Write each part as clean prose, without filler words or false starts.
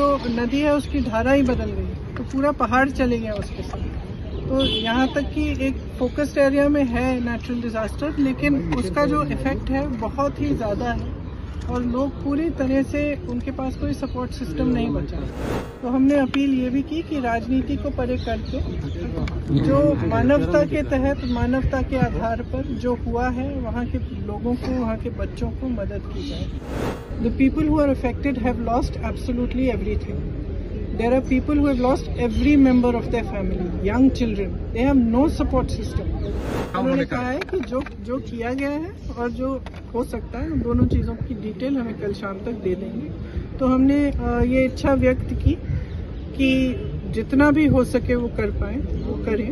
जो नदी है उसकी धारा ही बदल गई, तो पूरा पहाड़ चले गया उसके साथ। तो यहाँ तक कि एक फोकस्ड एरिया में है नेचुरल डिजास्टर, लेकिन उसका जो इफेक्ट है बहुत ही ज़्यादा है और लोग पूरी तरह से उनके पास कोई सपोर्ट सिस्टम नहीं बचा। तो हमने अपील ये भी की कि राजनीति को परे करके जो मानवता के तहत, मानवता के आधार पर जो हुआ है वहाँ के लोगों को, वहाँ के बच्चों को मदद की जाए। The people who are affected have lost absolutely everything. There are people who have lost every member of their family, young children. They have no support system. उन्होंने कहा है कि जो किया गया है और जो हो सकता है, उन दोनों चीज़ों की डिटेल हमें कल शाम तक दे देंगे। तो हमने ये इच्छा व्यक्त की कि जितना भी हो सके वो कर पाए वो करें,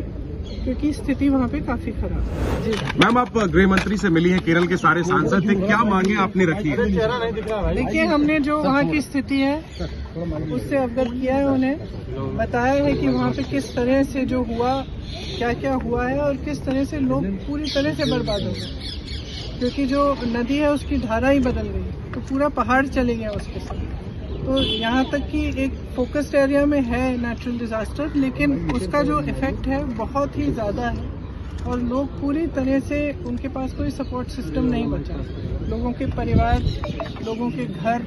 क्योंकि स्थिति वहाँ पे काफी खराब है। जी मैम, आप गृह मंत्री से मिली हैं, केरल के सारे सांसद थे, क्या मांगे आपने रखी है? देखिए, हमने जो वहाँ की स्थिति है उससे अवगत किया है, उन्हें बताया है कि वहाँ पे किस तरह से जो हुआ, क्या क्या हुआ है और किस तरह से लोग पूरी तरह से बर्बाद हो गए, क्योंकि जो नदी है उसकी धारा ही बदल गई, तो पूरा पहाड़ चले गया उसके साथ। तो यहाँ तक कि एक फोकस्ड एरिया में है नेचुरल डिजास्टर, लेकिन उसका जो इफेक्ट है बहुत ही ज़्यादा है और लोग पूरी तरह से, उनके पास कोई सपोर्ट सिस्टम नहीं बचा। लोगों के परिवार, लोगों के घर,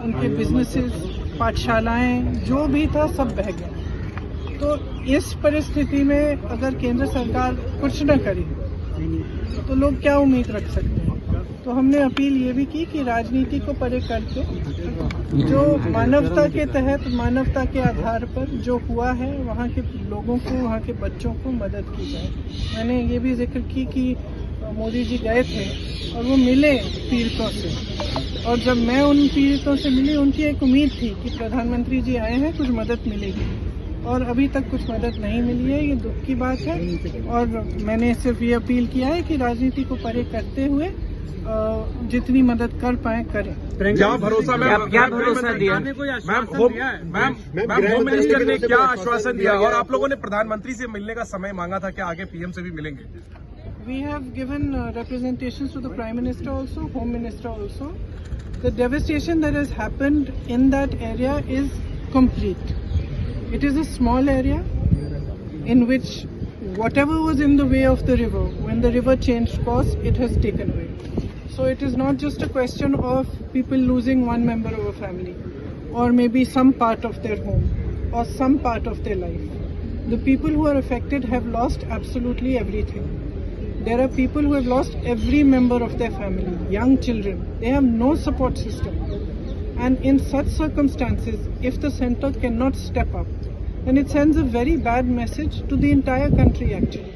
उनके बिजनेसेस, पाठशालाएं, जो भी था सब बह गया। तो इस परिस्थिति में अगर केंद्र सरकार कुछ न करे तो लोग क्या उम्मीद रख सकते हैं। तो हमने अपील ये भी की कि राजनीति को परे करके जो मानवता के तहत, मानवता के आधार पर जो हुआ है वहाँ के लोगों को, वहाँ के बच्चों को मदद की जाए। मैंने ये भी जिक्र की कि मोदी जी गए थे और वो मिले पीड़ितों से, और जब मैं उन पीड़ितों से मिली, उनकी एक उम्मीद थी कि प्रधानमंत्री जी आए हैं, कुछ मदद मिलेगी, और अभी तक कुछ मदद नहीं मिली है। ये दुख की बात है और मैंने सिर्फ ये अपील किया है कि राजनीति को परे करते हुए जितनी मदद कर पाए करें। क्या भरोसा, क्या भरोसा दिया मैम? होम मिनिस्टर ने क्या आश्वासन दिया और आप लोगों ने प्रधानमंत्री से मिलने का समय मांगा था, क्या आगे पीएम से भी मिलेंगे? We have given representations to the Prime Minister also, Home Minister also. The devastation that has happened in that area is complete. It is a small area in which whatever was in the way of the river, when the river changed course, it has taken away. So it is not just a question of people losing one member of a family or maybe some part of their home or some part of their life. The people who are affected have lost absolutely everything. There are people who have lost every member of their family, young children. They have no support system. And in such circumstances, if the center cannot step up, then it sends a very bad message to the entire country actually.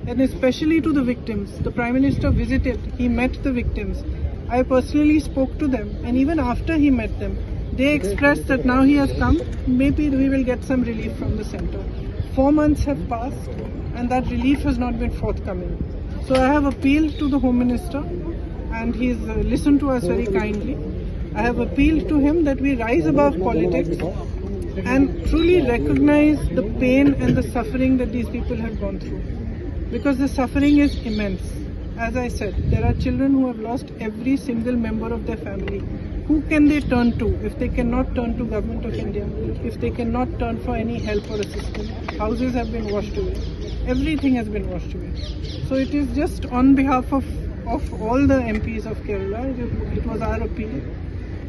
And especially to the victims. The Prime Minister visited, he met the victims. I personally spoke to them, and even after he met them, they expressed that now he has come, maybe we will get some relief from the center. 4 months have passed and that relief has not been forthcoming. So I have appealed to the Home Minister and he's listened to us very kindly. I have appealed to him that we rise above politics and truly recognize the pain and the suffering that these people have gone through. Because the suffering is immense. As I said, there are children who have lost every single member of their family. Who can they turn to if they cannot turn to Government of India, if they cannot turn for any help or assistance? Houses have been washed away. Everything has been washed away. So it is just on behalf of all the MPs of Kerala, it was our appeal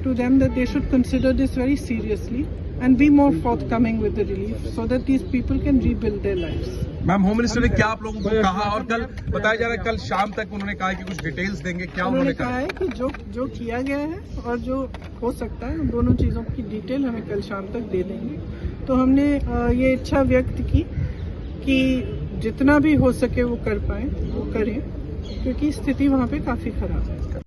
to them that they should consider this very seriously and be more forthcoming with the relief so that these people can rebuild their lives. Ma'am, home minister ने क्या आप लोगों को कहा और कल बताया जा रहा है कल शाम तक उन्होंने कहा कि कुछ डिटेल्स देंगे, क्या उन्होंने कहा है? कि जो किया गया है और जो हो सकता है, उन दोनों चीज़ों की डिटेल हमें कल शाम तक दे देंगे। तो हमने ये इच्छा व्यक्त की कि जितना भी हो सके वो कर पाए वो करें, क्योंकि स्थिति वहाँ पे काफ़ी खराब है।